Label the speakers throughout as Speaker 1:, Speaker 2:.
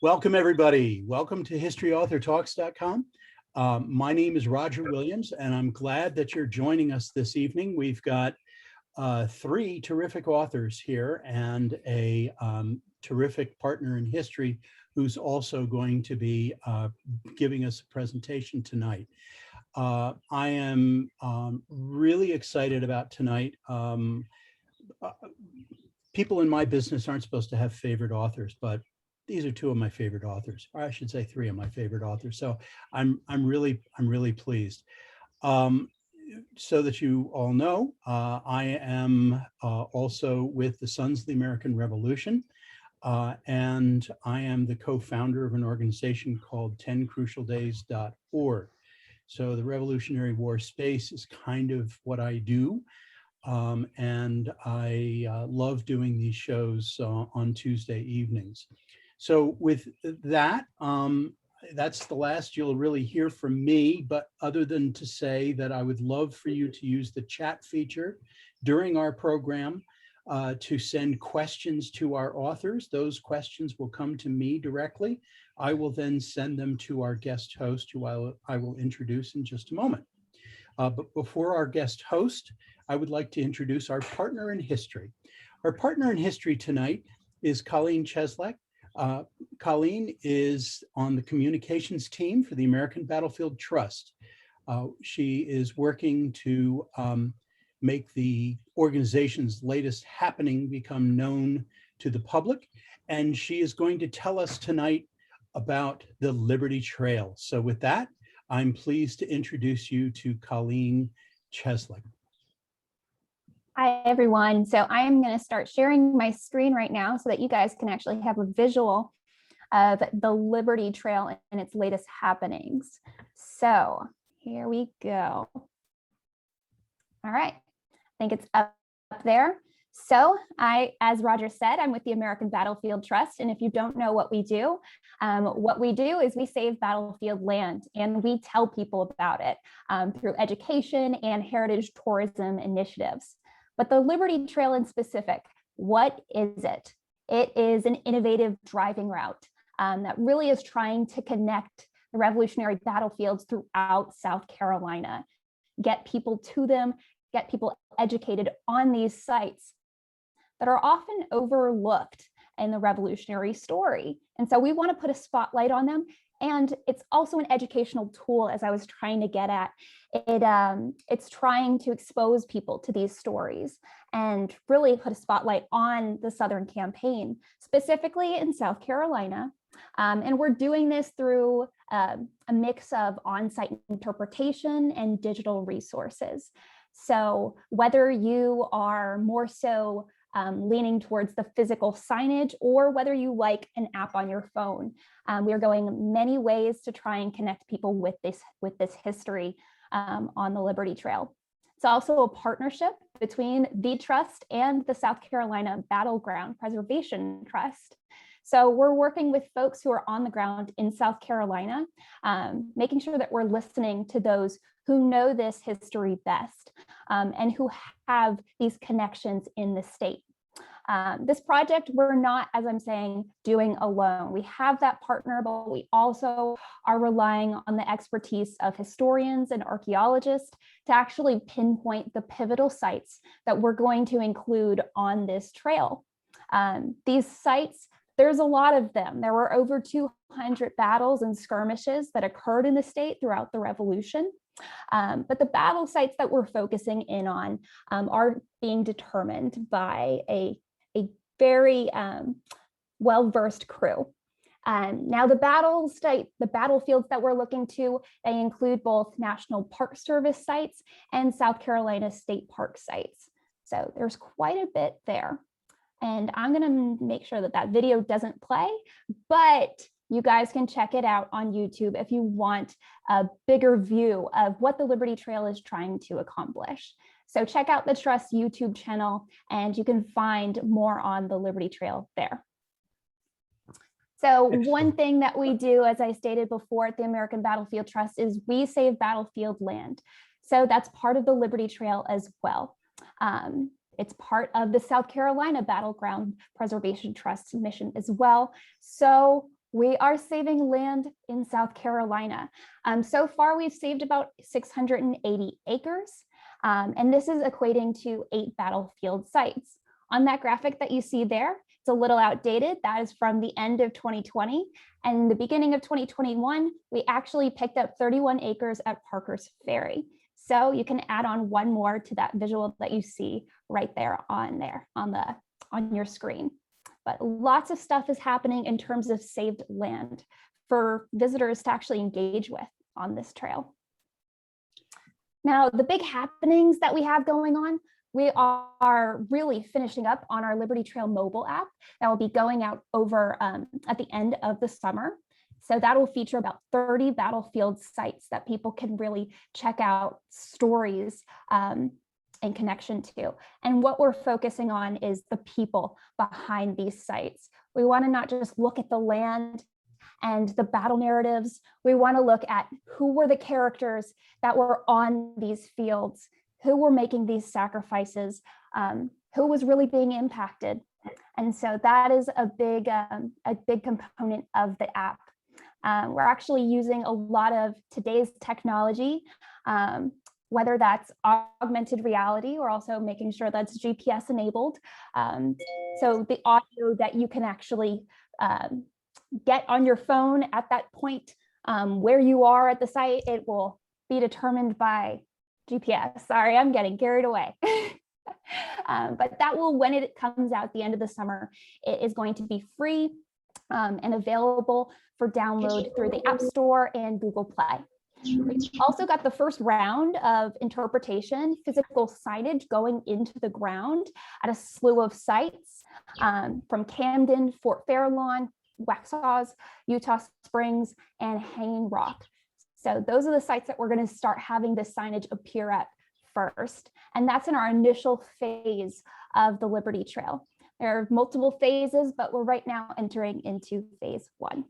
Speaker 1: Welcome, everybody. Welcome to historyauthortalks.com. My name is Roger Williams, and I'm glad that you're joining us this evening. We've got three terrific authors here and a terrific partner in history who's also going to be giving us a presentation tonight. I am really excited about tonight. People in my business aren't supposed to have favorite authors, but these are two of my favorite authors, or I should say three of my favorite authors. So I'm really pleased. So that you all know, I am also with the Sons of the American Revolution, and I am the co-founder of an organization called 10crucialdays.org. So the Revolutionary War space is kind of what I do. And I love doing these shows on Tuesday evenings. So with that, that's the last you'll really hear from me, but other than to say that I would love for you to use the chat feature during our program to send questions to our authors. Those questions will come to me directly. I will then send them to our guest host, who I will introduce in just a moment. But before our guest host, I would like to introduce our partner in history. Our partner in history tonight is Colleen Chesley. Colleen is on the communications team for the American Battlefield Trust. She is working to make the organization's latest happening become known to the public. And she is going to tell us tonight about the Liberty Trail. So with that, I'm pleased to introduce you to Colleen Chesley.
Speaker 2: Hi, everyone. So I am going to start sharing my screen right now so that you guys can actually have a visual of the Liberty Trail and its latest happenings. So here we go. All right, I think it's up there. So as Roger said, I'm with the American Battlefield Trust. And if you don't know what we do is we save battlefield land, and we tell people about it through education and heritage tourism initiatives. But the Liberty Trail in specific, what is it? It is an innovative driving route that really is trying to connect the Revolutionary battlefields throughout South Carolina, get people to them, get people educated on these sites that are often overlooked in the Revolutionary story. And so we want to put a spotlight on them. And it's also an educational tool, as I was trying to get at. It's trying to expose people to these stories and really put a spotlight on the Southern campaign, specifically in South Carolina. And we're doing this through a mix of on-site interpretation and digital resources. So whether you are more so leaning towards the physical signage, or whether you like an app on your phone, we are going many ways to try and connect people with this history on the Liberty Trail. It's also a partnership between the Trust and the South Carolina Battleground Preservation Trust. So we're working with folks who are on the ground in South Carolina, making sure that we're listening to those who know this history best and who have these connections in the state. This project, we're not, as I'm saying, doing alone. We have that partner, but we also are relying on the expertise of historians and archaeologists to actually pinpoint the pivotal sites that we're going to include on this trail. These sites, there's a lot of them. There were over 200 battles and skirmishes that occurred in the state throughout the Revolution. But the battle sites that we're focusing in on are being determined by a very well-versed crew. Now the battlefields that we're looking to, they include both National Park Service sites and South Carolina State Park sites. So there's quite a bit there. And I'm going to make sure that that video doesn't play, but you guys can check it out on YouTube if you want a bigger view of what the Liberty Trail is trying to accomplish. So check out the Trust YouTube channel, and you can find more on the Liberty Trail there. So one thing that we do, as I stated before at the American Battlefield Trust, is we save battlefield land. So that's part of the Liberty Trail as well. It's part of the South Carolina Battleground Preservation Trust mission as well. So We are saving land in South Carolina. So far, we've saved about 680 acres, and this is equating to 8 battlefield sites. On that graphic that you see there, it's a little outdated. That is from the end of 2020. And in the beginning of 2021, we actually picked up 31 acres at Parker's Ferry. So you can add on one more to that visual that you see right there on your screen. But lots of stuff is happening in terms of saved land for visitors to actually engage with on this trail. Now, the big happenings that we have going on, we are really finishing up on our Liberty Trail mobile app that will be going out over at the end of the summer. So that will feature about 30 battlefield sites that people can really check out stories in connection to. And what we're focusing on is the people behind these sites. We want to not just look at the land and the battle narratives. We want to look at who were the characters that were on these fields, who were making these sacrifices, who was really being impacted. And so that is a big component of the app. We're actually using a lot of today's technology, whether that's augmented reality or also making sure that's GPS enabled. So the audio that you can actually get on your phone at that point where you are at the site, it will be determined by GPS. Sorry, I'm getting carried away. But that will, when it comes out at the end of the summer, it is going to be free and available for download through the App Store and Google Play. We've also got the first round of interpretation, physical signage going into the ground at a slew of sites from Camden, Fort Fairlawn, Waxhaws, Utah Springs, and Hanging Rock. So those are the sites that we're going to start having this signage appear at first. And that's in our initial phase of the Liberty Trail. There are multiple phases, but we're right now entering into phase 1.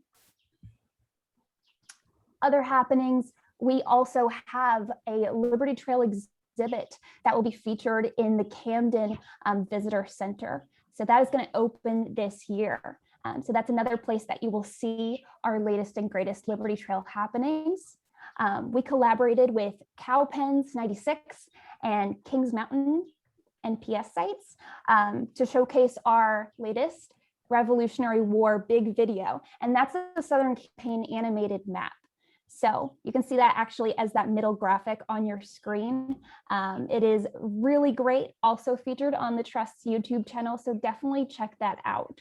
Speaker 2: Other happenings, we also have a Liberty Trail exhibit that will be featured in the Camden Visitor Center. So that is going to open this year. So that's another place that you will see our latest and greatest Liberty Trail happenings. We collaborated with Cowpens 96 and Kings Mountain NPS sites to showcase our latest Revolutionary War big video. And that's the Southern Campaign animated map. So you can see that actually as that middle graphic on your screen. It is really great, also featured on the Trust's YouTube channel, so definitely check that out.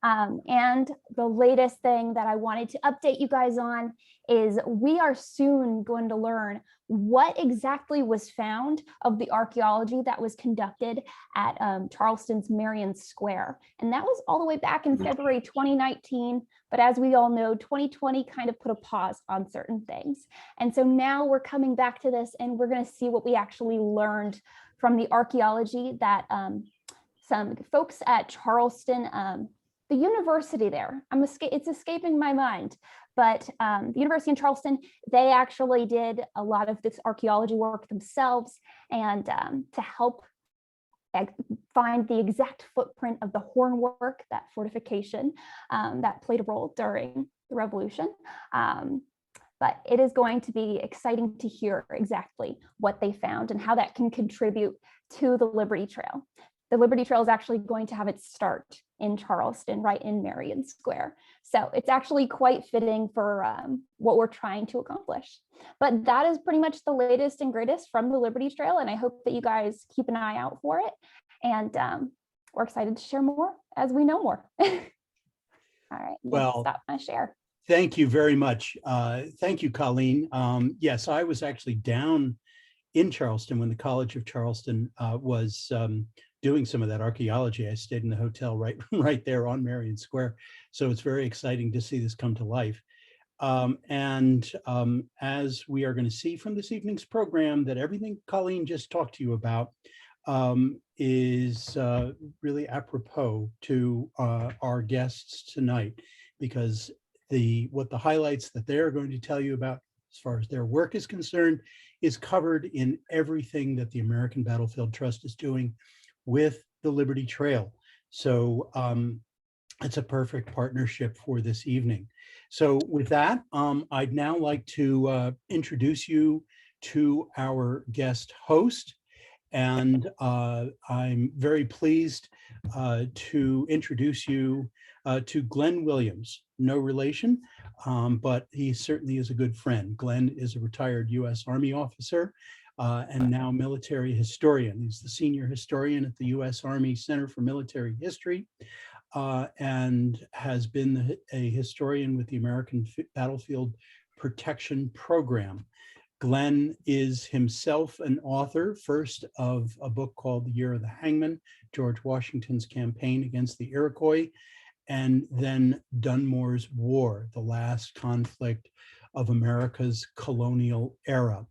Speaker 2: And the latest thing that I wanted to update you guys on is we are soon going to learn what exactly was found of the archaeology that was conducted at Charleston's Marion Square. And that was all the way back in February 2019. But as we all know, 2020 kind of put a pause on certain things. And so now we're coming back to this and we're going to see what we actually learned from the archaeology that some folks at Charleston, the university there, it's escaping my mind, but the University in Charleston, they actually did a lot of this archaeology work themselves and to help find the exact footprint of the hornwork, that fortification that played a role during the Revolution. But it is going to be exciting to hear exactly what they found and how that can contribute to the Liberty Trail. The Liberty Trail is actually going to have its start in Charleston, right in Marion Square. So it's actually quite fitting for what we're trying to accomplish. But that is pretty much the latest and greatest from the Liberty Trail. And I hope that you guys keep an eye out for it. And we're excited to share more as we know more. All right, well, stop my share.
Speaker 1: Thank you very much. Thank you, Colleen. Yes, I was actually down in Charleston when the College of Charleston was doing some of that archaeology. I stayed in the hotel right there on Marion Square. So it's very exciting to see this come to life. As we are going to see from this evening's program, that everything Colleen just talked to you about is really apropos to our guests tonight, because what the highlights that they're going to tell you about as far as their work is concerned is covered in everything that the American Battlefield Trust is doing with the Liberty Trail. So it's a perfect partnership for this evening. So with that, I'd now like to introduce you to our guest host. And I'm very pleased to introduce you to Glenn Williams. No relation, but he certainly is a good friend. Glenn is a retired U.S. Army officer and now military historian. He's the senior historian at the U.S. Army Center for Military History and has been a historian with the American Battlefield Protection Program. Glenn is himself an author, first of a book called The Year of the Hangman, George Washington's Campaign Against the Iroquois, and then Dunmore's War, the last conflict of America's colonial era.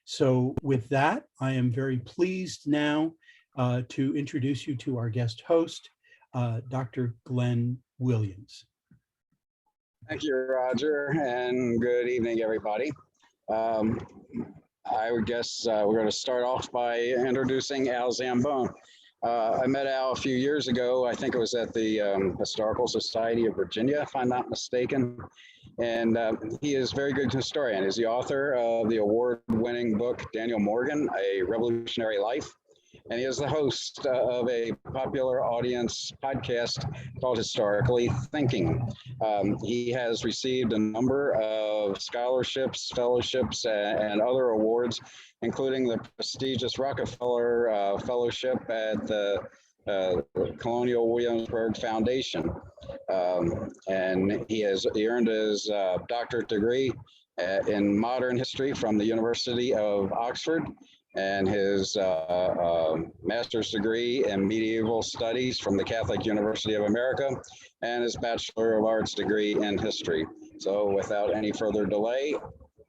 Speaker 1: So with that, I am very pleased now to introduce you to our guest host, Dr. Glenn Williams.
Speaker 3: Thank you, Roger, and good evening, everybody. I would guess we're going to start off by introducing Al Zambone. I met Al a few years ago. I think it was at the Historical Society of Virginia, if I'm not mistaken. And he is a very good historian. He's the author of the award-winning book, Daniel Morgan, A Revolutionary Life. And he is the host of a popular audience podcast called Historically Thinking. He has received a number of scholarships, fellowships, and other awards, including the prestigious Rockefeller Fellowship at the Colonial Williamsburg Foundation. And he earned his doctorate degree in modern history from the University of Oxford, and his master's degree in medieval studies from the Catholic University of America, and his Bachelor of Arts degree in history. So without any further delay,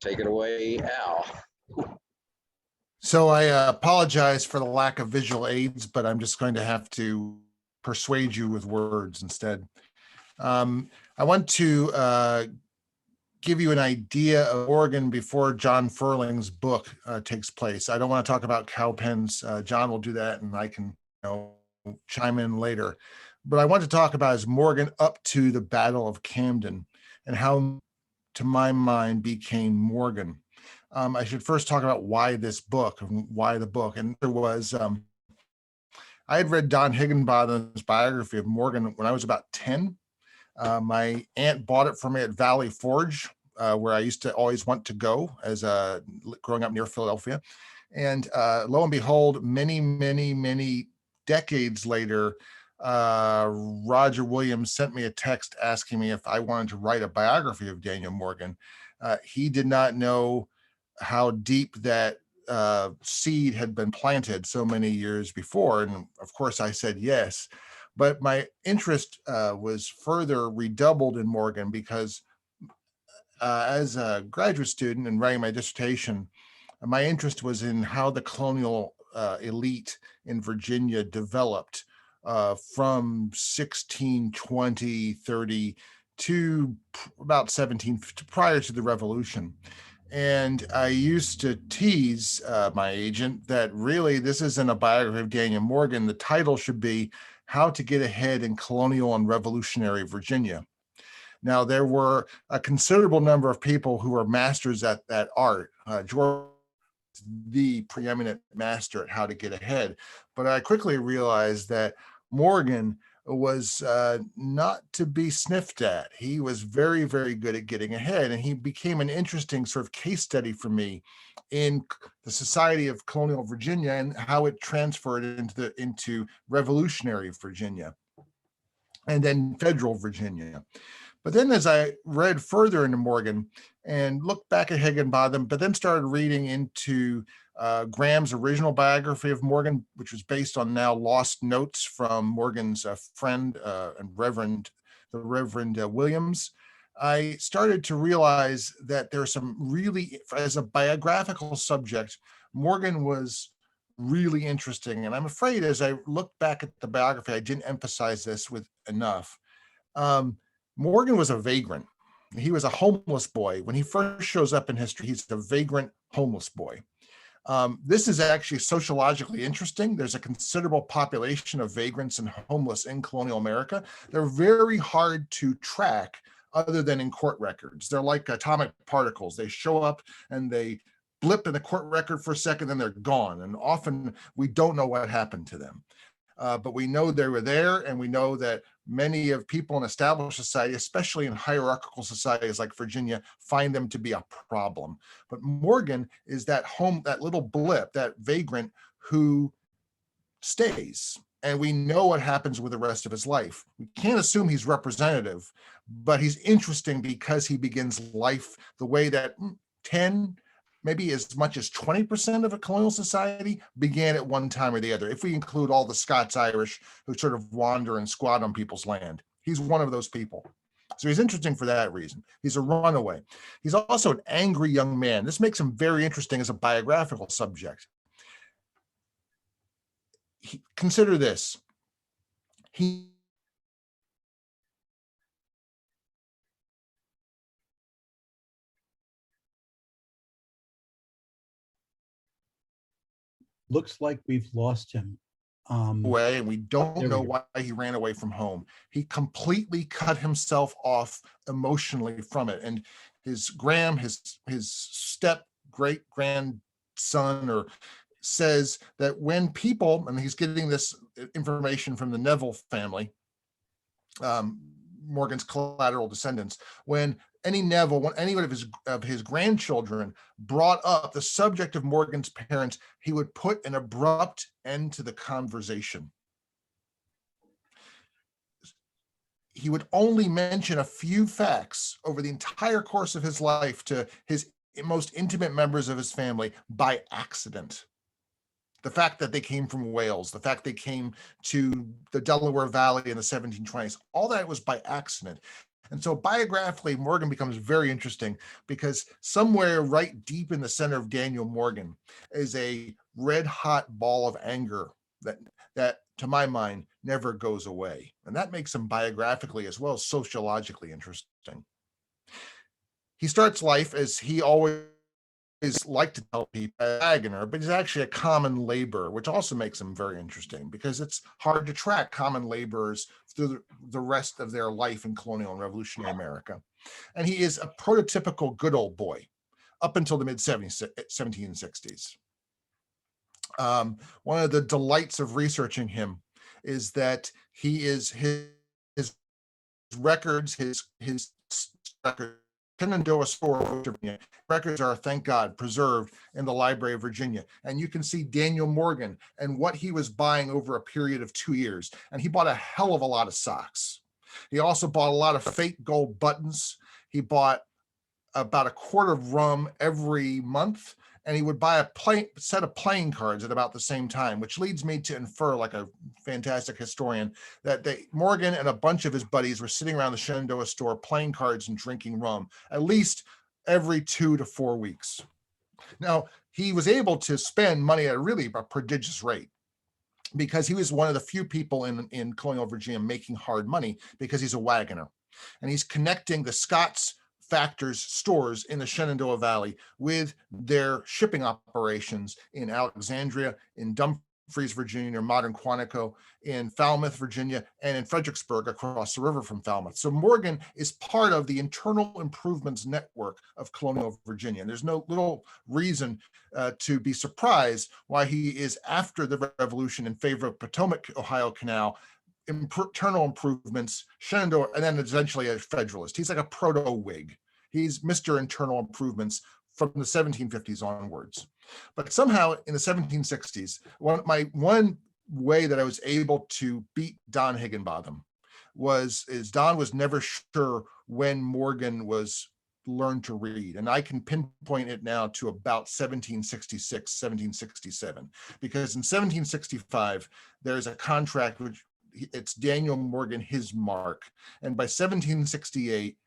Speaker 3: take it away, Al.
Speaker 4: So I apologize for the lack of visual aids, but I'm just going to have to persuade you with words instead. I want to give you an idea of Oregon before John Ferling's book takes place. I don't want to talk about cowpens. John will do that, and I can chime in later. But I want to talk about is Morgan up to the Battle of Camden and how, to my mind, became Morgan. I should first talk about why this book and why the book. And there was, I had read Don Higginbotham's biography of Morgan when I was about 10. My aunt bought it for me at Valley Forge, where I used to always want to go as growing up near Philadelphia. And lo and behold, many decades later, Roger Williams sent me a text asking me if I wanted to write a biography of Daniel Morgan. He did not know how deep that seed had been planted so many years before. And of course, I said yes. But my interest was further redoubled in Morgan because as a graduate student and writing my dissertation, my interest was in how the colonial elite in Virginia developed from 1620, 30 to about 17, prior to the Revolution. And I used to tease my agent that really this isn't a biography of Daniel Morgan. The title should be How to Get Ahead in Colonial and Revolutionary Virginia. Now, there were a considerable number of people who were masters at that art. George, the preeminent master at how to get ahead. But I quickly realized that Morgan was not to be sniffed at. He was very good at getting ahead, and he became an interesting sort of case study for me in the Society of Colonial Virginia and how it transferred into revolutionary Virginia and then federal Virginia. But then as I read further into Morgan and looked back at Higginbotham, but then started reading into Graham's original biography of Morgan, which was based on now lost notes from Morgan's friend and the Reverend Williams, I started to realize that there's some really, as a biographical subject, Morgan was really interesting. And I'm afraid as I look back at the biography, I didn't emphasize this with enough. Morgan was a vagrant. He was a homeless boy. When he first shows up in history, he's a vagrant homeless boy. This is actually sociologically interesting. There's a considerable population of vagrants and homeless in colonial America. They're very hard to track other than in court records. They're like atomic particles. They show up and they blip in the court record for a second, then they're gone. And often we don't know what happened to them. But we know they were there, and we know that many of people in established society, especially in hierarchical societies like Virginia, find them to be a problem. But Morgan is that little blip, that vagrant who stays. And we know what happens with the rest of his life. We can't assume he's representative, but he's interesting because he begins life the way that 10, maybe as much as 20% of a colonial society began at one time or the other, if we include all the Scots-Irish who sort of wander and squat on people's land. He's one of those people. So he's interesting for that reason. He's a runaway. He's also an angry young man. This makes him very interesting as a biographical subject. Consider this. He
Speaker 1: Looks like we've lost him.
Speaker 4: away, and we don't
Speaker 1: There we
Speaker 4: know
Speaker 1: go.
Speaker 4: why he ran away from home. He completely cut himself off emotionally from it. And his step great grandson or says that when people, and he's getting this information from the Neville family, Morgan's collateral descendants, when any of his grandchildren brought up the subject of Morgan's parents, he would put an abrupt end to the conversation. He would only mention a few facts over the entire course of his life to his most intimate members of his family by accident. The fact that they came from Wales, the fact they came to the Delaware Valley in the 1720s, all that was by accident. And so biographically, Morgan becomes very interesting because somewhere right deep in the center of Daniel Morgan is a red hot ball of anger that to my mind never goes away. And that makes him biographically as well as sociologically interesting. He starts life as he always liked to tell people, a wagoner, but he's actually a common laborer, which also makes him very interesting because it's hard to track common laborers through the rest of their life in colonial and revolutionary America. And he is a prototypical good old boy up until the mid-1760s. One of the delights of researching him is that he is his records, his records, Shenandoah store, Virginia. Records are, thank God, preserved in the Library of Virginia. And you can see Daniel Morgan and what he was buying over a period of 2 years. And he bought a hell of a lot of socks. He also bought a lot of fake gold buttons. He bought about a quart of rum every month. And he would buy a set of playing cards at about the same time, which leads me to infer, like a fantastic historian, that Morgan and a bunch of his buddies were sitting around the Shenandoah store playing cards and drinking rum at least every 2 to 4 weeks. Now, he was able to spend money at a prodigious rate because he was one of the few people in colonial Virginia making hard money because he's a wagoner. And he's connecting the Scots Factors stores in the Shenandoah Valley with their shipping operations in Alexandria, in Dumfries, Virginia, near modern Quantico, in Falmouth, Virginia, and in Fredericksburg across the river from Falmouth. So Morgan is part of the internal improvements network of colonial Virginia. And there's no little reason to be surprised why he is, after the Revolution, in favor of Potomac, Ohio Canal, internal improvements, Shenandoah, and then eventually a Federalist. He's like a proto-Whig. He's Mr. Internal Improvements from the 1750s onwards. But somehow in the 1760s, one way that I was able to beat Don Higginbotham is Don was never sure when Morgan was learned to read. And I can pinpoint it now to about 1766, 1767, because in 1765, there's a contract which it's Daniel Morgan, his mark. And by 1768,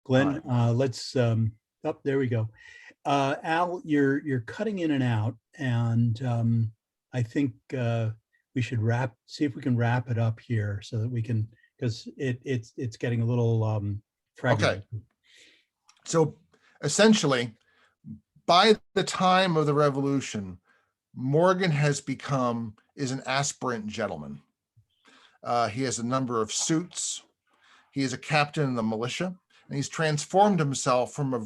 Speaker 1: Glenn, let's, there we go. Al, you're cutting in and out, and I think we should see if we can wrap it up here so that we can, because it's getting a little fragmented.
Speaker 4: Okay. So essentially, by the time of the revolution, Morgan is an aspirant gentleman. He has a number of suits. He is a captain in the militia, and he's transformed himself from a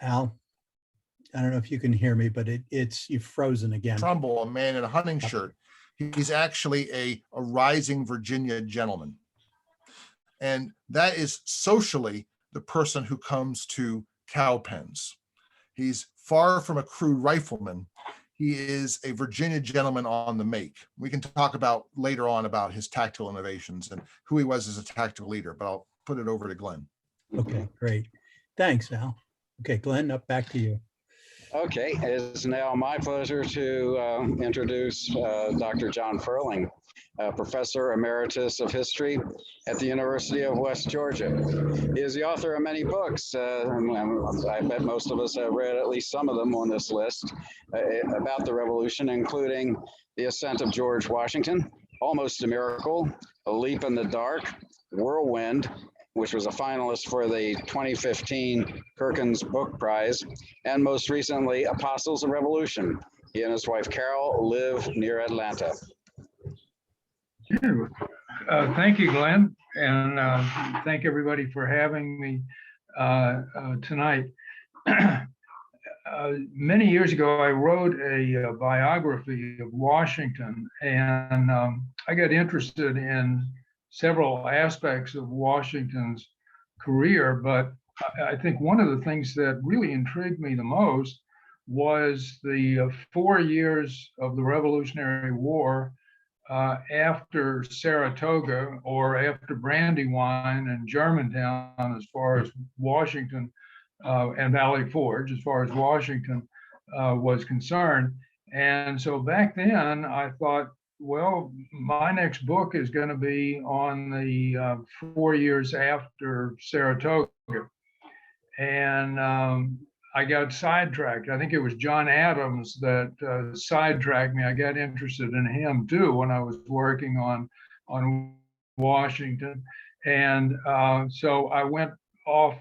Speaker 1: Al, I don't know if you can hear me, but you've frozen again.
Speaker 4: Trumbull, a man in a hunting shirt. He's actually a rising Virginia gentleman. And that is socially the person who comes to cow pens. He's far from a crude rifleman. He is a Virginia gentleman on the make. We can talk about later on about his tactical innovations and who he was as a tactical leader, but I'll put it over to Glenn.
Speaker 1: Okay, great. Thanks, Al. Okay, Glenn, back to you.
Speaker 3: Okay, it is now my pleasure to introduce Dr. John Ferling, Professor Emeritus of History at the University of West Georgia. He is the author of many books. I bet most of us have read at least some of them on this list about the Revolution, including The Ascent of George Washington, Almost a Miracle, A Leap in the Dark, Whirlwind, which was a finalist for the 2015 Perkins Book Prize, and most recently, Apostles of Revolution. He and his wife, Carol, live near Atlanta.
Speaker 5: Thank you, Glenn, and thank everybody for having me tonight. Many years ago, I wrote a biography of Washington, and I got interested in several aspects of Washington's career, but I think one of the things that really intrigued me the most was the 4 years of the Revolutionary War after Saratoga, or after Brandywine and Germantown, as far as Washington, and Valley Forge, as far as Washington was concerned. And so back then I thought, well, my next book is going to be on the 4 years after Saratoga. And I got sidetracked. I think it was John Adams that sidetracked me. I got interested in him too when I was working on Washington. And so I went off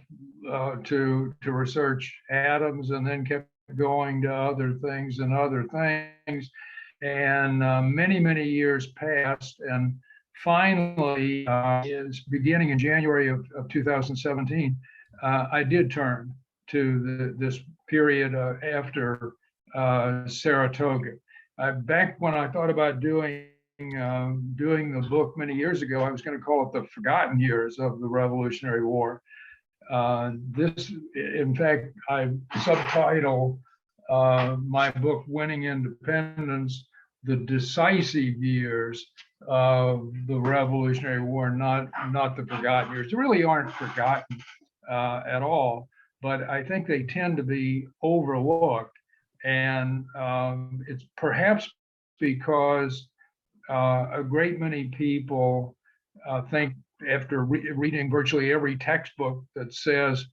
Speaker 5: to research Adams, and then kept going to other things and other things. And many years passed, and finally, is beginning in January of 2017, I did turn to this period after Saratoga. Back when I thought about doing the book many years ago, I was going to call it The Forgotten Years of the Revolutionary War. In fact, I subtitle my book, Winning Independence, The Decisive Years of the Revolutionary War, not the Forgotten Years. They really aren't forgotten at all, but I think they tend to be overlooked. And it's perhaps because a great many people think, after reading virtually every textbook that says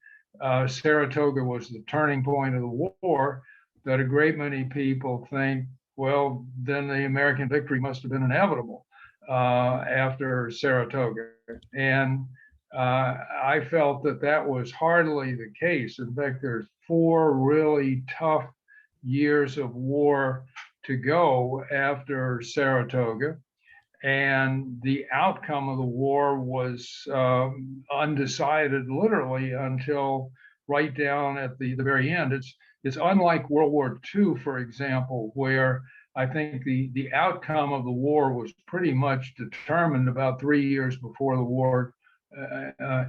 Speaker 5: Saratoga was the turning point of the war, that a great many people think, well, then the American victory must have been inevitable after Saratoga. And I felt that was hardly the case. In fact, there's 4 really tough years of war to go after Saratoga. And the outcome of the war was undecided, literally, until right down at the very end. It's unlike World War II, for example, where I think the outcome of the war was pretty much determined about 3 years before the war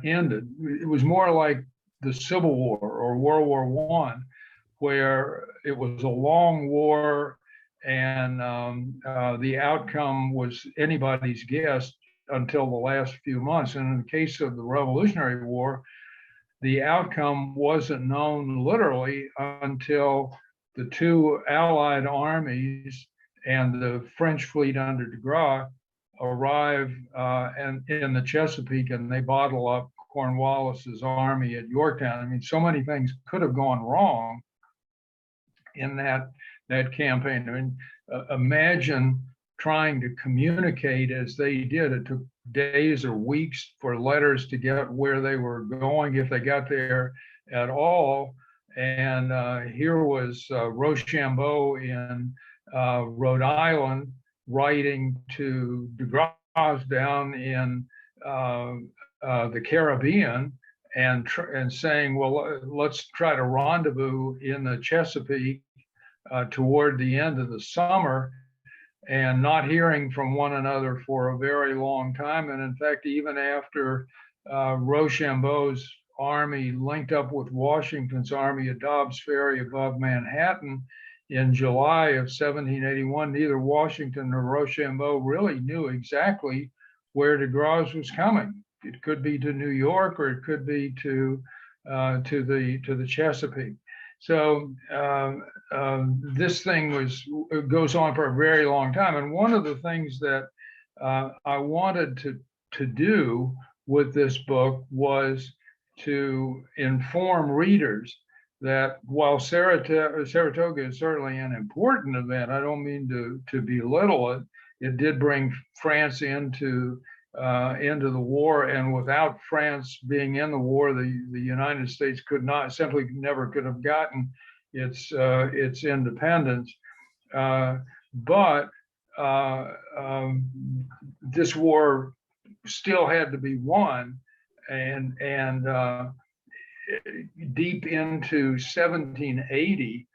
Speaker 5: ended. It was more like the Civil War or World War I, where it was a long war, and the outcome was anybody's guess until the last few months. And in the case of the Revolutionary War, the outcome wasn't known literally until the 2 Allied armies and the French fleet under de Grasse arrive in the Chesapeake, and they bottle up Cornwallis's army at Yorktown. I mean, so many things could have gone wrong in that campaign. I mean, imagine trying to communicate as they did. It took days or weeks for letters to get where they were going, if they got there at all. And here was Rochambeau in Rhode Island writing to DeGrasse down in the Caribbean and saying, well, let's try to rendezvous in the Chesapeake toward the end of the summer, and not hearing from one another for a very long time. And in fact, even after Rochambeau's army linked up with Washington's army at Dobbs Ferry above Manhattan in July of 1781, neither Washington nor Rochambeau really knew exactly where DeGrasse was coming. It could be to New York, or it could be to the Chesapeake. So this thing goes on for a very long time. And one of the things that I wanted to do with this book was to inform readers that while Saratoga is certainly an important event, I don't mean to belittle it. It did bring France into the war, and without France being in the war, the United States simply never could have gotten its independence. But this war still had to be won, and deep into 1780,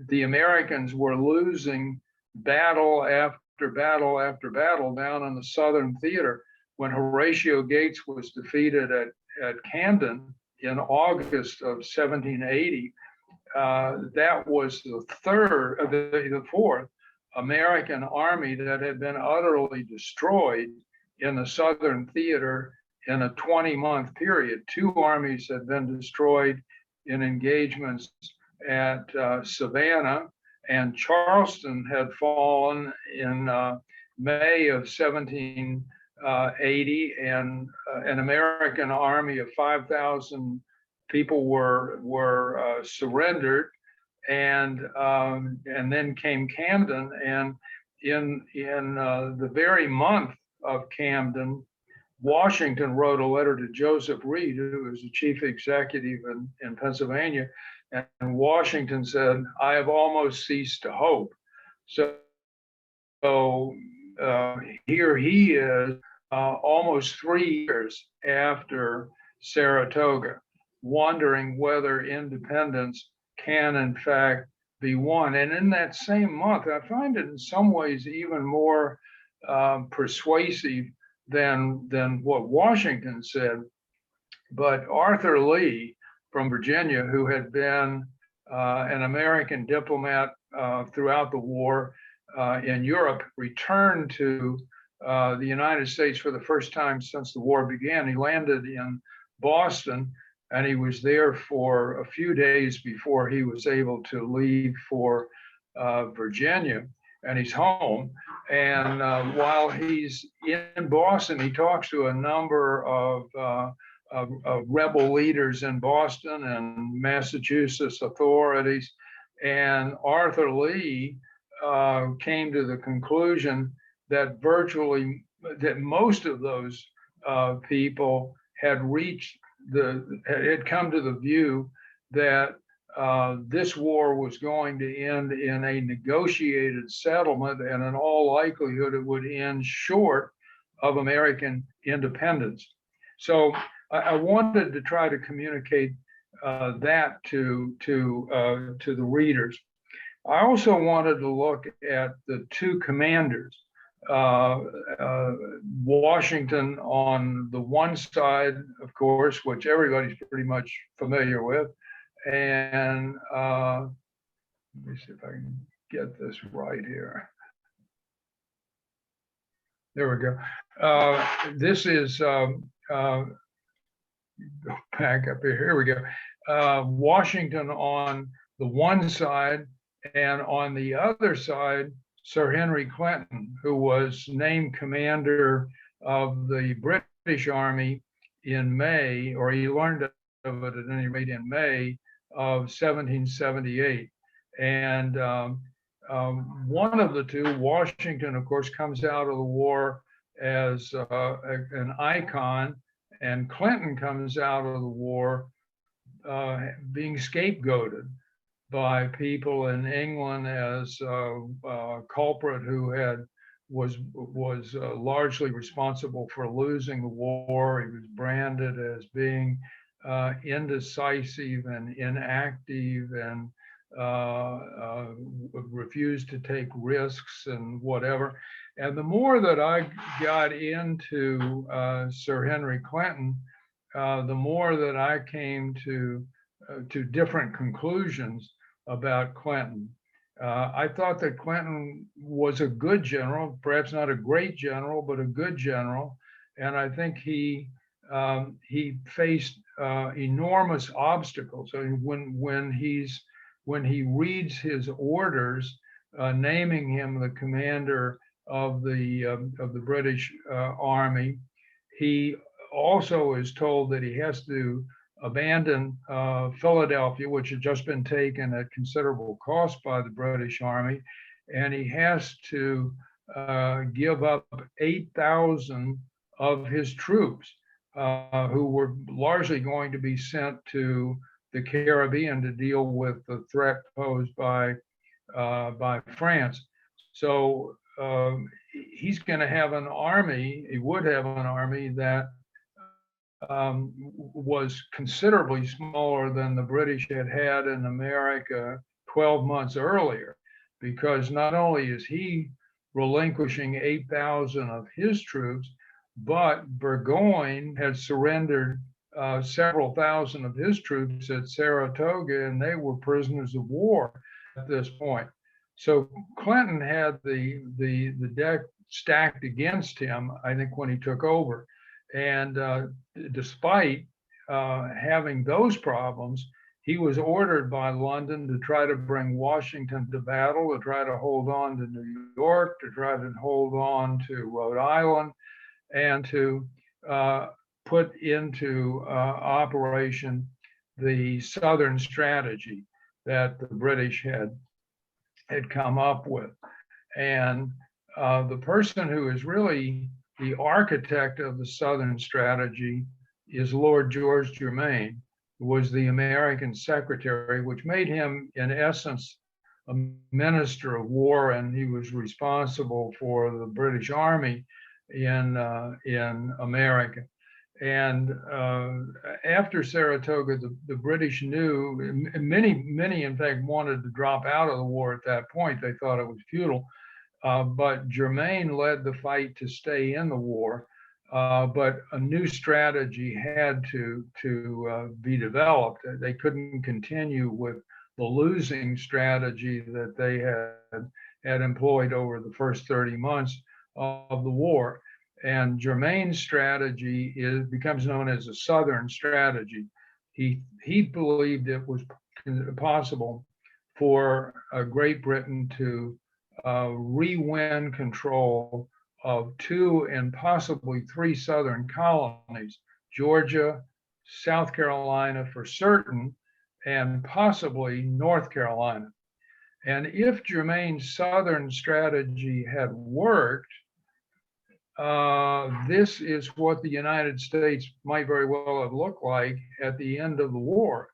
Speaker 5: the Americans were losing battle after battle after battle down in the Southern Theater. When Horatio Gates was defeated at Camden in August of 1780, that was the fourth American army that had been utterly destroyed in the Southern Theater in a 20-month period. Two armies had been destroyed in engagements at Savannah, and Charleston had fallen in May of 1780, and an American army of 5,000 people were surrendered, and then came Camden, and in the very month of Camden, Washington wrote a letter to Joseph Reed, who was the chief executive in Pennsylvania, and Washington said, "I have almost ceased to hope." So here he is, almost 3 years after Saratoga, wondering whether independence can in fact be won. And in that same month, I find it in some ways even more persuasive than what Washington said. But Arthur Lee from Virginia, who had been an American diplomat throughout the war in Europe, returned to the United States for the first time since the war began. He landed in Boston, and he was there for a few days before he was able to leave for Virginia, and he's home. And while he's in Boston, he talks to a number of rebel leaders in Boston and Massachusetts authorities. And Arthur Lee came to the conclusion that most of those people had come to the view that this war was going to end in a negotiated settlement, and in all likelihood it would end short of American independence. So I wanted to try to communicate that to the readers. I also wanted to look at the two commanders, Washington on the one side, of course, which everybody's pretty much familiar with, and let me see if I can get this right here. There we go. This is back up here. Here we go. Washington on the one side, and on the other side, Sir Henry Clinton, who was named commander of the British Army in May, or he learned of it at any rate in May of 1778. And one of the two, Washington, of course, comes out of the war as an icon, and Clinton comes out of the war being scapegoated by people in England as a culprit who was largely responsible for losing the war. He was branded as being indecisive and inactive and refused to take risks and whatever. And the more that I got into Sir Henry Clinton, the more that I came to different conclusions about Clinton. I thought that Clinton was a good general, perhaps not a great general, but a good general. And I think he faced enormous obstacles. I mean, when he reads his orders naming him the commander of the British Army, he also is told that he has to abandon Philadelphia, which had just been taken at considerable cost by the British Army, and he has to give up 8,000 of his troops, who were largely going to be sent to the Caribbean to deal with the threat posed by France. So he's going to have an army. He would have an army that was considerably smaller than the British had had in America 12 months earlier, because not only is he relinquishing 8,000 of his troops, but Burgoyne had surrendered several thousand of his troops at Saratoga, and they were prisoners of war at this point. So Clinton had the deck stacked against him, I think, when he took over. And despite having those problems, he was ordered by London to try to bring Washington to battle, to try to hold on to New York, to try to hold on to Rhode Island, and to put into operation the Southern strategy that the British had come up with. And the person who is really the architect of the Southern strategy is Lord George Germain, who was the American secretary, which made him, in essence, a minister of war, and he was responsible for the British Army in America. And after Saratoga, the British knew, many in fact wanted to drop out of the war at that point. They thought it was futile. But Germain led the fight to stay in the war, but a new strategy had to be developed. They couldn't continue with the losing strategy that they had employed over the first 30 months of the war. And Germain's strategy becomes known as a Southern strategy. He believed it was possible for Great Britain to re-win control of 2 and possibly 3 Southern colonies, Georgia, South Carolina for certain, and possibly North Carolina. And if Germain's Southern strategy had worked, this is what the United States might very well have looked like at the end of the war.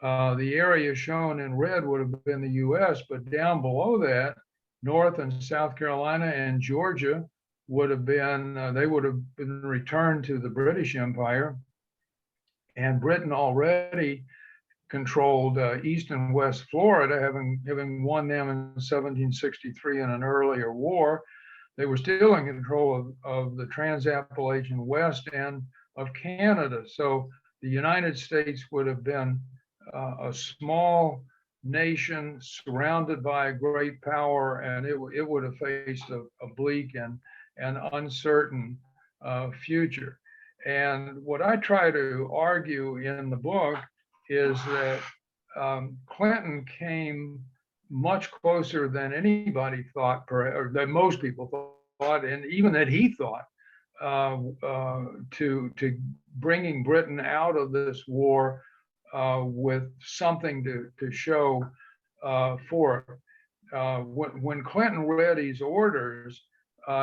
Speaker 5: The area shown in red would have been the US, but down below that, North and South Carolina and Georgia would have been returned to the British Empire. And Britain already controlled East and West Florida, having won them in 1763 in an earlier war. They were still in control of the Trans-Appalachian West and of Canada. So the United States would have been a small nation surrounded by a great power, and it would have faced a bleak and uncertain future. And what I try to argue in the book is that Clinton came much closer than anybody thought, or that most people thought, and even that he thought, to bringing Britain out of this war with something to show for it. When Clinton read his orders,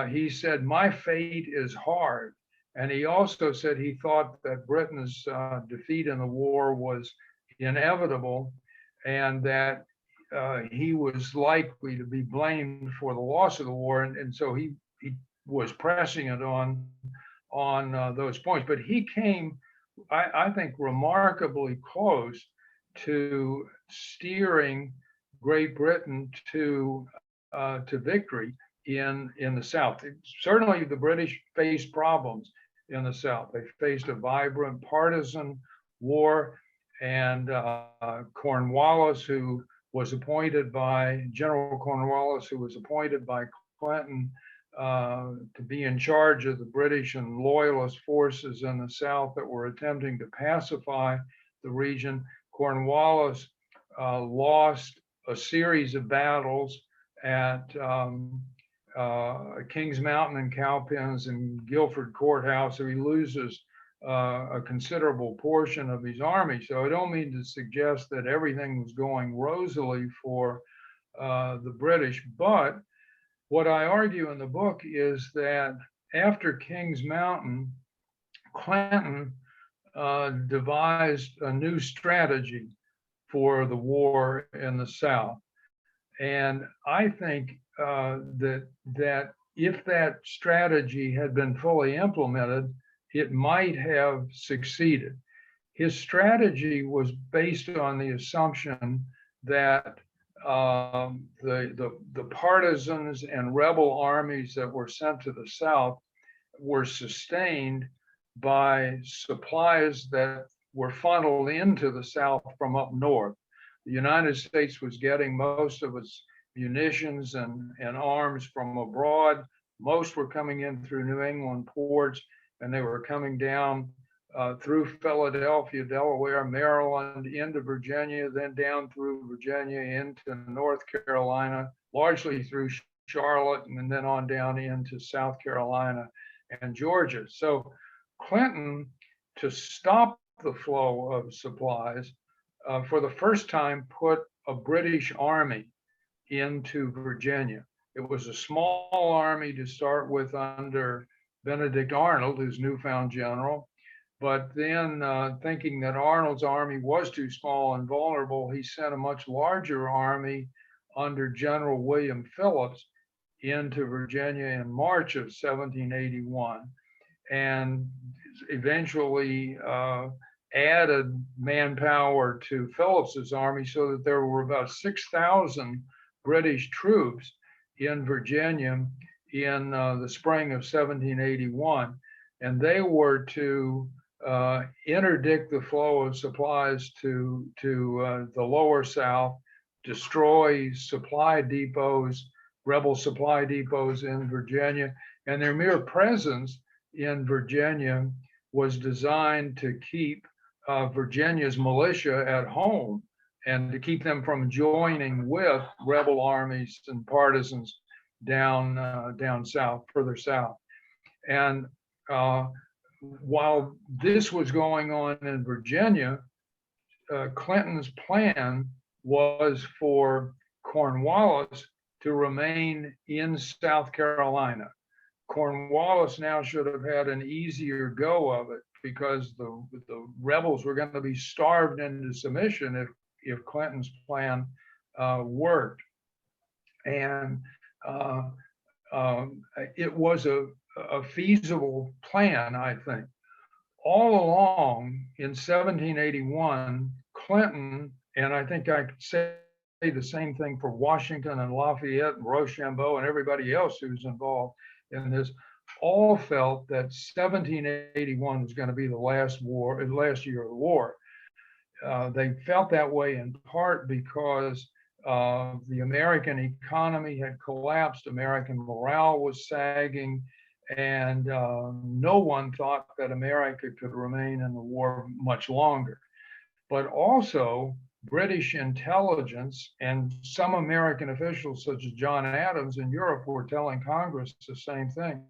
Speaker 5: he said, "My fate is hard." And he also said he thought that Britain's defeat in the war was inevitable, and that he was likely to be blamed for the loss of the war. And so he was pressing it on those points. But he came, I think, remarkably close to steering Great Britain to victory in the South. Certainly, the British faced problems in the South. They faced a vibrant partisan war, and Cornwallis, who was appointed by General Cornwallis, who was appointed by Clinton to be in charge of the British and loyalist forces in the South that were attempting to pacify the region. Cornwallis lost a series of battles at Kings Mountain and Cowpens and Guilford Courthouse, so he loses a considerable portion of his army. So I don't mean to suggest that everything was going rosily for the British, but what I argue in the book is that after Kings Mountain, Clinton devised a new strategy for the war in the South. And I think that if that strategy had been fully implemented, it might have succeeded. His strategy was based on the assumption that the partisans and rebel armies that were sent to the South were sustained by supplies that were funneled into the South from up north. The United States was getting most of its munitions and arms from abroad. Most were coming in through New England ports, and they were coming down through Philadelphia, Delaware, Maryland, into Virginia, then down through Virginia into North Carolina, largely through Charlotte, and then on down into South Carolina and Georgia. So Clinton, to stop the flow of supplies, for the first time put a British army into Virginia. It was a small army to start with under Benedict Arnold, his newfound general. But then thinking that Arnold's army was too small and vulnerable, he sent a much larger army under General William Phillips into Virginia in March of 1781, and eventually added manpower to Phillips's army so that there were about 6,000 British troops in Virginia in the spring of 1781. And they were to interdict the flow of supplies to the lower South, destroy supply depots, rebel supply depots in Virginia, and their mere presence in Virginia was designed to keep Virginia's militia at home and to keep them from joining with rebel armies and partisans down south, further south. And while this was going on in Virginia, Clinton's plan was for Cornwallis to remain in South Carolina. Cornwallis now should have had an easier go of it because the rebels were going to be starved into submission if Clinton's plan worked. And it was a feasible plan, I think. All along in 1781, Clinton, and I think I could say the same thing for Washington and Lafayette and Rochambeau and everybody else who's involved in this, all felt that 1781 was going to be the last year of the war. They felt that way in part because the American economy had collapsed, American morale was sagging, and no one thought that America could remain in the war much longer. But also, British intelligence and some American officials, such as John Adams in Europe, were telling Congress the same thing,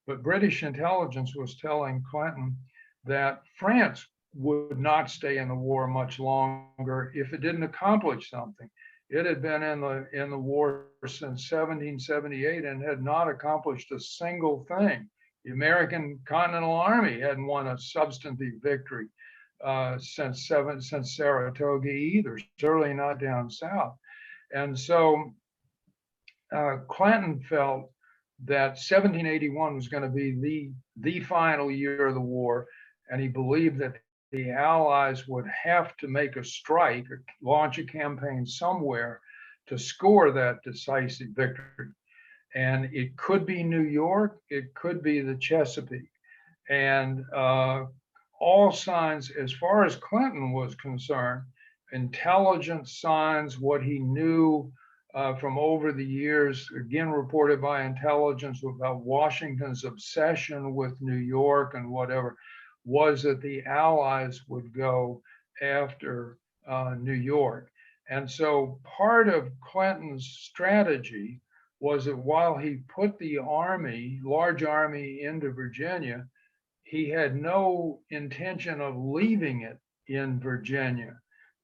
Speaker 5: But British intelligence was telling Clinton that France would not stay in the war much longer if it didn't accomplish something. It had been in the war since 1778 and had not accomplished a single thing. The American Continental Army hadn't won a substantive victory since Saratoga either, certainly not down south. And so Clinton felt that 1781 was going to be the final year of the war, and he believed that the Allies would have to make a strike, or launch a campaign somewhere to score that decisive victory. And it could be New York, it could be the Chesapeake. And all signs, as far as Clinton was concerned, intelligence signs, what he knew from over the years, again reported by intelligence about Washington's obsession with New York and whatever, was that the Allies would go after New York. And so part of Clinton's strategy was that while he put the army, large army, into Virginia, he had no intention of leaving it in Virginia.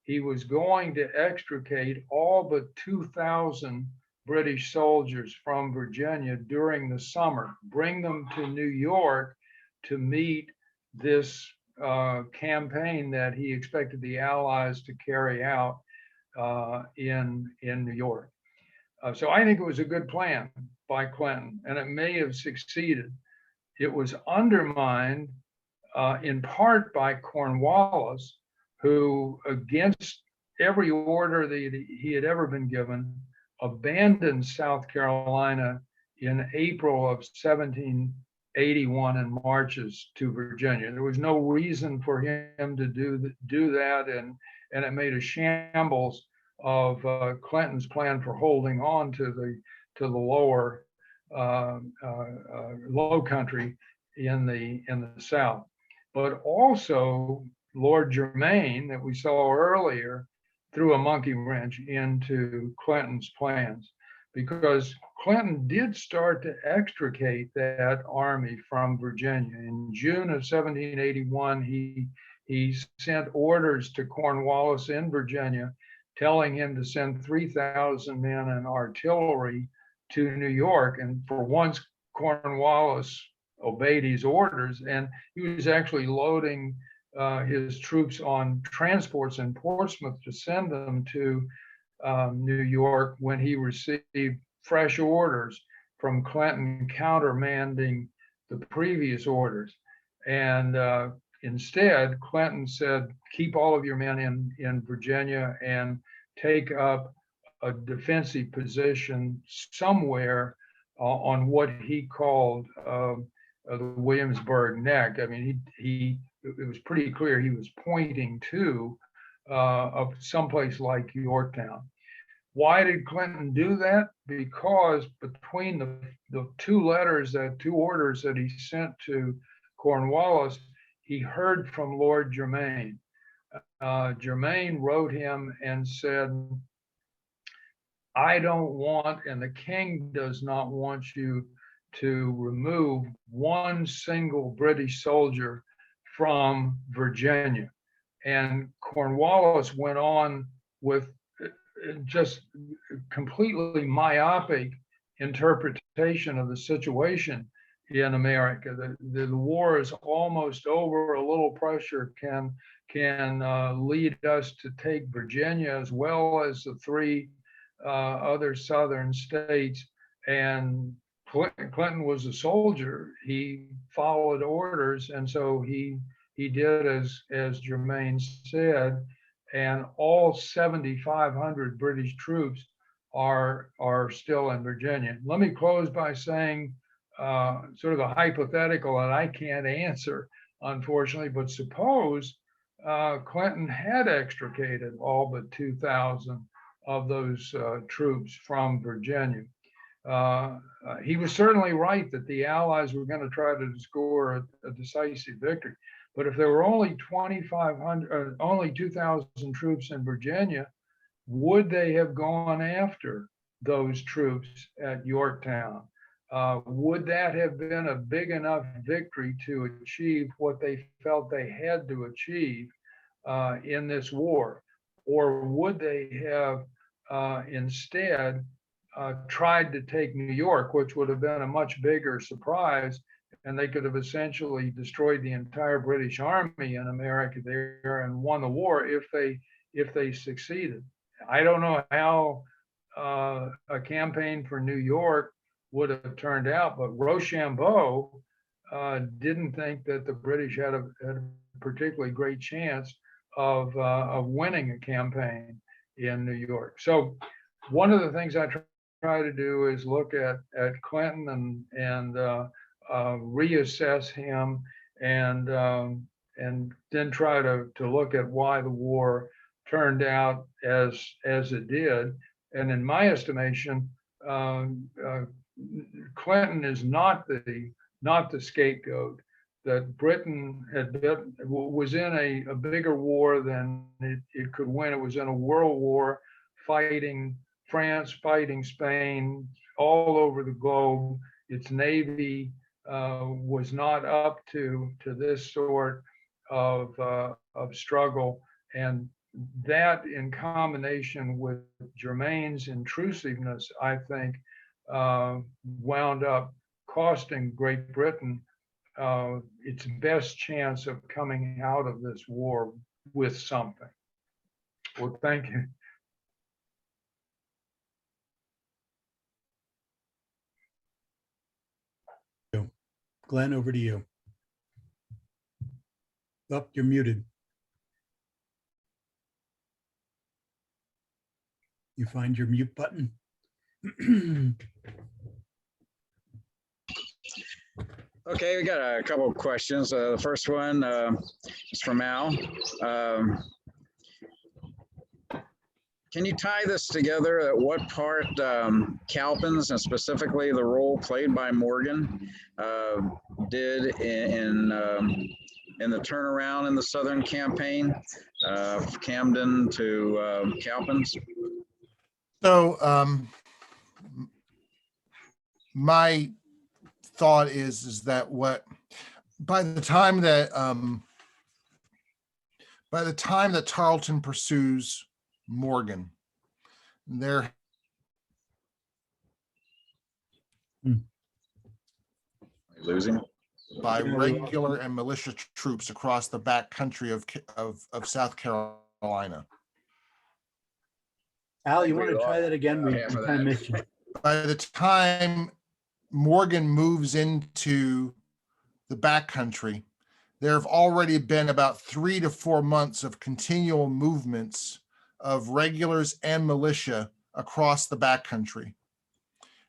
Speaker 5: He was going to extricate all but 2,000 British soldiers from Virginia during the summer, bring them to New York to meet this campaign that he expected the Allies to carry out in New York. So I think it was a good plan by Clinton, and it may have succeeded. It was undermined in part by Cornwallis, who, against every order that he had ever been given, abandoned South Carolina in April of 1781 and marches to Virginia. There was no reason for him to do that, and it made a shambles of Clinton's plan for holding on to the lower low country in the South. But also Lord Germain, that we saw earlier, threw a monkey wrench into Clinton's plans, because Clinton did start to extricate that army from Virginia. In June of 1781, he sent orders to Cornwallis in Virginia, telling him to send 3,000 men and artillery to New York. And for once, Cornwallis obeyed his orders, and he was actually loading his troops on transports in Portsmouth to send them to New York when he received fresh orders from Clinton countermanding the previous orders. And instead, Clinton said, keep all of your men in Virginia and take up a defensive position somewhere on what he called the Williamsburg Neck. I mean, it was pretty clear he was pointing to of someplace like Yorktown. Why did Clinton do that? Because between the two orders that he sent to Cornwallis, he heard from Lord Germain. Germain wrote him and said, I don't want, and the king does not want you to remove one single British soldier from Virginia. And Cornwallis went on with just completely myopic interpretation of the situation in America. The war is almost over. A little pressure can lead us to take Virginia as well as the three other southern states. And Clinton was a soldier. He followed orders, and so he did as Germain said. And all 7,500 British troops are still in Virginia. Let me close by saying sort of a hypothetical that I can't answer, unfortunately, but suppose Clinton had extricated all but 2,000 of those troops from Virginia. He was certainly right that the Allies were going to try to score a decisive victory. But if there were only 2,500, only 2,000 troops in Virginia, would they have gone after those troops at Yorktown? Would that have been a big enough victory to achieve what they felt they had to achieve in this war? Or would they have instead tried to take New York, which would have been a much bigger surprise, and they could have essentially destroyed the entire British Army in America there and won the war if they succeeded? I don't know how a campaign for New York would have turned out, but Rochambeau didn't think that the British had a particularly great chance of winning a campaign in New York. So one of the things I try to do is look at Clinton and reassess him, and then try to look at why the war turned out as it did. And in my estimation, Clinton is not the scapegoat. That Britain was in a bigger war than it could win. It was in a world war, fighting France, fighting Spain, all over the globe. Its navy was not up to this sort of struggle, and that, in combination with Germain's intrusiveness, I think, wound up costing Great Britain its best chance of coming out of this war with something. Well, thank you.
Speaker 1: Glenn, over to you. Oh, you're muted. You find your mute button.
Speaker 3: Okay, we got a couple of questions. The first one is from Al. Can you tie this together? At what part Cowpens, and specifically the role played by Morgan, did in the turnaround in the Southern campaign, Camden to Cowpens?
Speaker 4: So my thought is that by the time that Tarleton pursues Morgan, they're
Speaker 3: losing
Speaker 4: by regular and militia troops across the back country of South Carolina.
Speaker 1: Al, you want to try that again? We kind of missed you.
Speaker 4: By the time Morgan moves into the backcountry, there have already been about 3 to 4 months of continual movements of regulars and militia across the backcountry.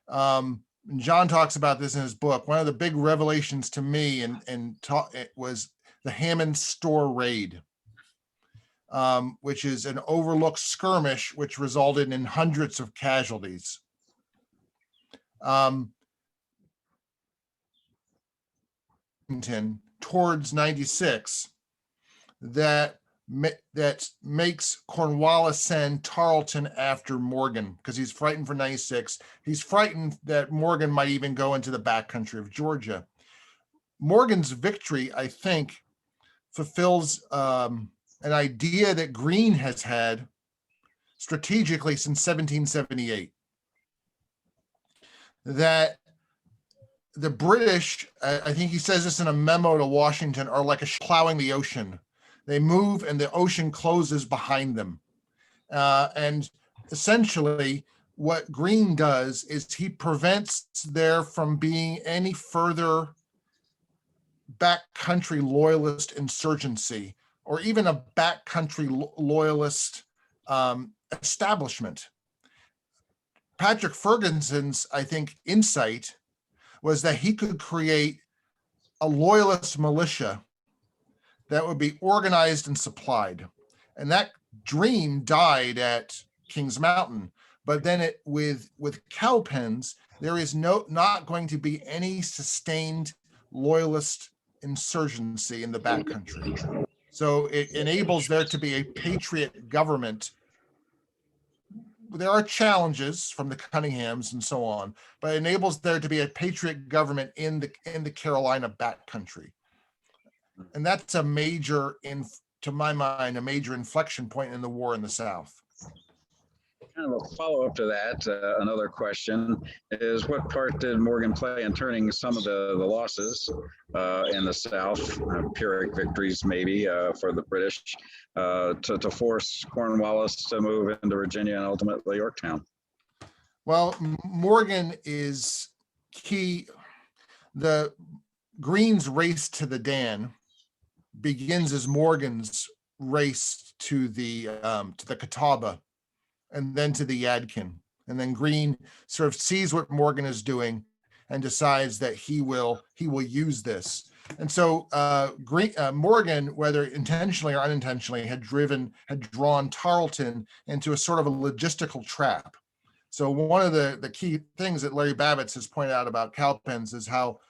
Speaker 4: John talks about this in his book. One of the big revelations to me it was the Hammond store raid, which is an overlooked skirmish which resulted in hundreds of casualties. Towards 96, that makes Cornwallis send Tarleton after Morgan because he's frightened for 96. He's frightened that Morgan might even go into the backcountry of Georgia. Morgan's victory, I think, fulfills an idea that Greene has had strategically since 1778, that the British, I think he says this in a memo to Washington, are like a plowing the ocean. They move and the ocean closes behind them. And essentially what Greene does is he prevents there from being any further backcountry loyalist insurgency or even a backcountry loyalist establishment. Patrick Ferguson's, I think, insight was that he could create a loyalist militia that would be organized and supplied. And that dream died at Kings Mountain. But then with Cowpens, there is not going to be any sustained loyalist insurgency in the backcountry. So it enables there to be a patriot government there are challenges from the Cunninghams and so on, but it enables there to be a patriot government in the Carolina backcountry. And that's a major, to my mind, a major inflection point in the war in the South.
Speaker 3: Kind of a follow-up to that, another question is, what part did Morgan play in turning some of the losses in the South, Pyrrhic victories maybe for the British, to force Cornwallis to move into Virginia and ultimately Yorktown?
Speaker 4: Well, Morgan is key. The Green's race to the Dan begins as Morgan's race to the Catawba, and then to the Yadkin. And then Greene sort of sees what Morgan is doing and decides that he will use this. And so Morgan, whether intentionally or unintentionally, had drawn Tarleton into a sort of a logistical trap. So one of the key things that Larry Babbitts has pointed out about Cowpens is how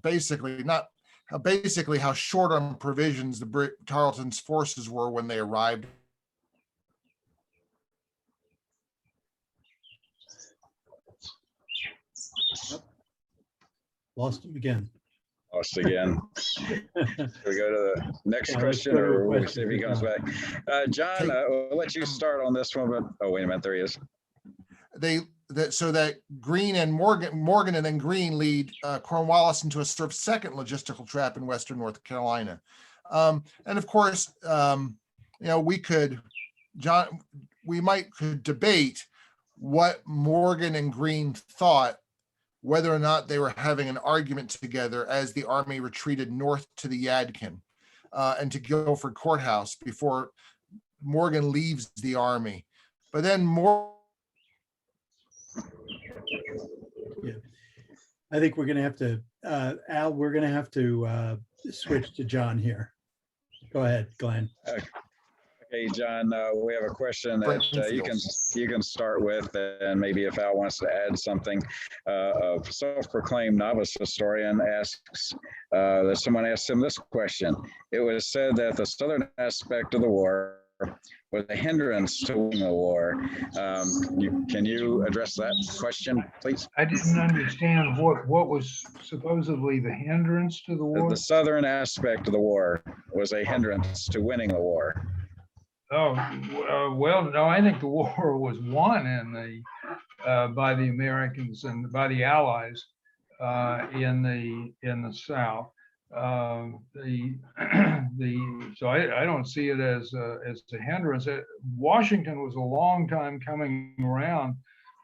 Speaker 4: basically how short on provisions Tarleton's forces were when they arrived.
Speaker 1: Lost him again.
Speaker 3: Lost again. We go to the next
Speaker 1: Yeah, let's
Speaker 3: question,
Speaker 1: go to a
Speaker 3: or we'll
Speaker 1: question
Speaker 3: see if he
Speaker 1: for
Speaker 3: comes
Speaker 1: John.
Speaker 3: back. John, we'll let you start on this one, but oh, wait a minute, there he is.
Speaker 4: So that Greene and Morgan and then Greene lead Cornwallis into a sort of second logistical trap in Western North Carolina. And of course, we could debate what Morgan and Greene thought, whether or not they were having an argument together as the army retreated north to the Yadkin and to Guilford Courthouse before Morgan leaves the army. But then
Speaker 1: Yeah, I think we're going to have to, Al, we're going to have to switch to John here. Go ahead, Glenn.
Speaker 3: Okay, John, we have a question that you can start with, and maybe if Al wants to add something. A self-proclaimed novice historian asks that someone asked him this question. It was said that the southern aspect of the war was a hindrance to winning the war. Can you address that question, please?
Speaker 5: I didn't understand what was supposedly the hindrance to the war.
Speaker 3: The southern aspect of the war was a hindrance to winning the war.
Speaker 5: Oh, well, no, I think the war was won by the Americans and by the Allies in the South. So I don't see it as a hindrance. Washington was a long time coming around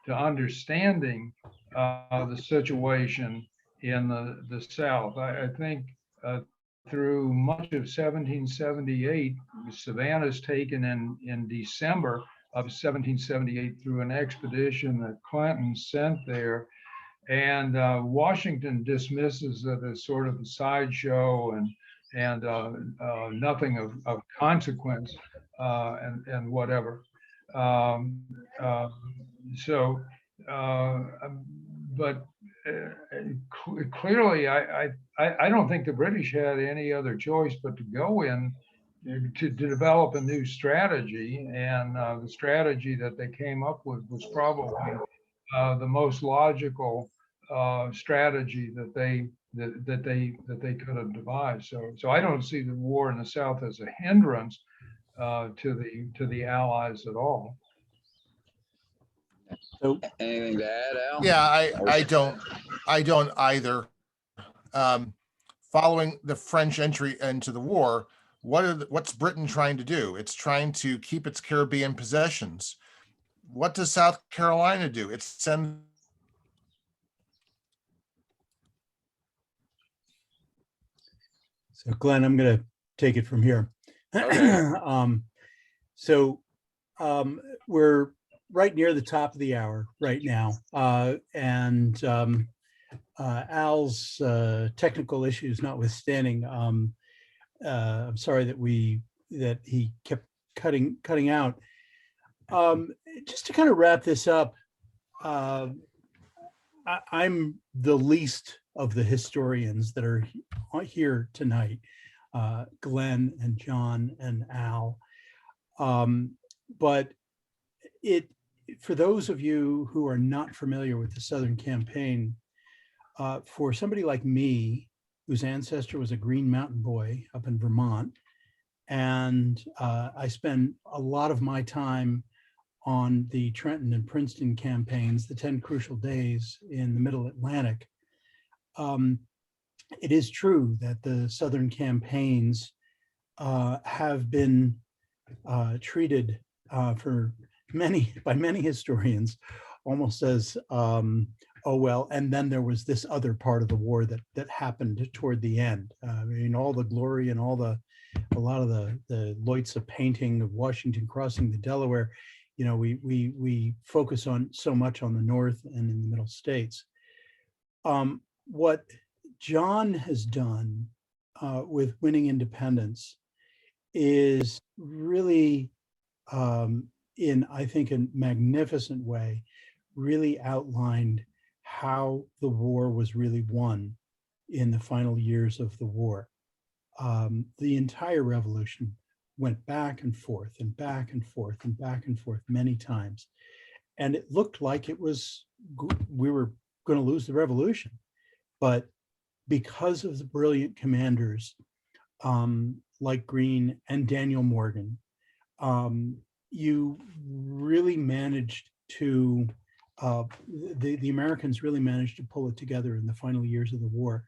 Speaker 5: to understanding the situation in the South. I think through much of 1778, Savannah's taken in December of 1778 through an expedition that Clinton sent there. And Washington dismisses it as sort of a sideshow and nothing of consequence and whatever. But clearly, I don't think the British had any other choice but to go in to develop a new strategy, and the strategy that they came up with was probably the most logical strategy that they could have devised. So I don't see the war in the South as a hindrance to the Allies at all.
Speaker 1: So
Speaker 3: Anything to add, Al?
Speaker 4: Yeah, I don't either. Following the French entry into the war, what's Britain trying to do? It's trying to keep its Caribbean possessions. What does South Carolina do? It sends.
Speaker 1: So Glenn, I'm going to take it from here.
Speaker 3: Okay.
Speaker 1: We're right near the top of the hour right now. And Al's technical issues notwithstanding, I'm sorry that he kept cutting out. Just to kind of wrap this up, I'm the least of the historians that are here tonight, Glenn and John and Al. But for those of you who are not familiar with the Southern Campaign, for somebody like me, whose ancestor was a Green Mountain boy up in Vermont, and I spent a lot of my time on the Trenton and Princeton campaigns, the 10 crucial days in the Middle Atlantic. It is true that the Southern campaigns have been treated by many historians almost as, oh, well, and then there was this other part of the war that happened toward the end. I mean, all the glory and a lot of the Leutze painting of Washington crossing the Delaware, you know, we focus on so much on the North and in the Middle States. What John has done with Winning Independence is really, in, I think, a magnificent way, really outlined how the war was really won in the final years of the war. The entire revolution went back and forth and back and forth and back and forth many times. And it looked like we were going to lose the revolution. But because of the brilliant commanders like Greene and Daniel Morgan, you really managed to, the Americans really managed to pull it together in the final years of the war.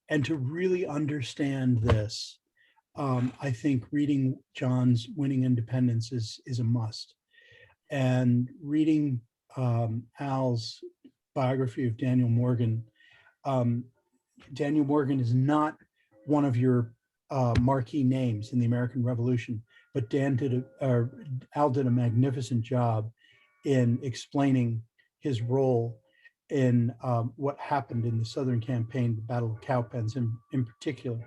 Speaker 1: And to really understand this, I think reading John's Winning Independence is a must. And reading Al's biography of Daniel Morgan, Daniel Morgan is not one of your marquee names in the American Revolution, but Al did a magnificent job in explaining his role in what happened in the Southern Campaign, the Battle of Cowpens in particular.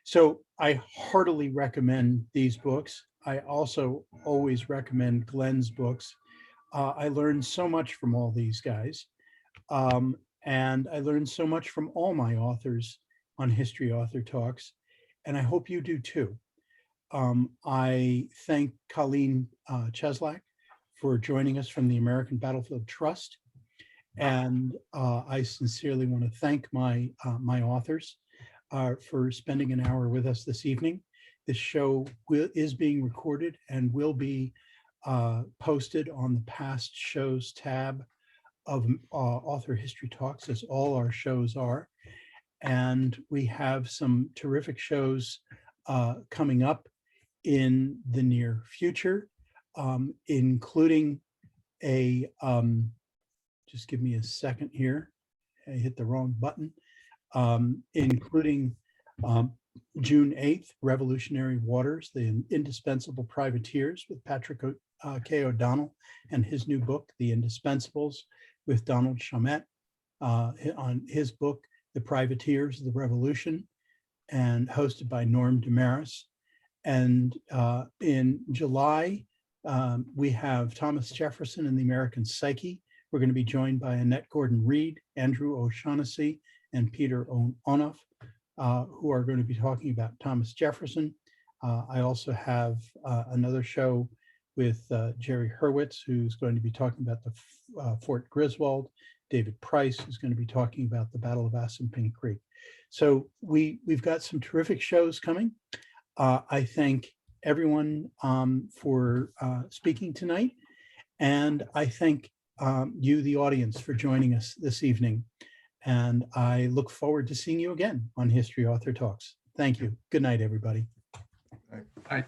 Speaker 1: So I heartily recommend these books. I also always recommend Glenn's books. I learned so much from all these guys. And I learned so much from all my authors on History Author Talks, and I hope you do too. I thank Colleen Chesley for joining us from the American Battlefield Trust. And I sincerely want to thank my authors for spending an hour with us this evening. This show is being recorded and will be posted on the past shows tab of Author History Talks, as all our shows are. And we have some terrific shows coming up in the near future, including a, just give me a second here, I hit the wrong button, including June 8th, Revolutionary Waters, the Indispensable Privateers with Patrick K. O'Donnell and his new book, The Indispensables, with Donald Chamet on his book, The Privateers of the Revolution, and hosted by Norm Damaris. And in July, we have Thomas Jefferson and the American Psyche. We're going to be joined by Annette Gordon-Reed, Andrew O'Shaughnessy, and Peter Onoff, who are going to be talking about Thomas Jefferson. I also have another show with Jerry Hurwitz, who's going to be talking about the Fort Griswold. David Price is going to be talking about the Battle of Assunpink Creek. So we've got some terrific shows coming. I thank everyone for speaking tonight. And I thank you, the audience, for joining us this evening. And I look forward to seeing you again on History Author Talks. Thank you. Good night, everybody.
Speaker 5: Right.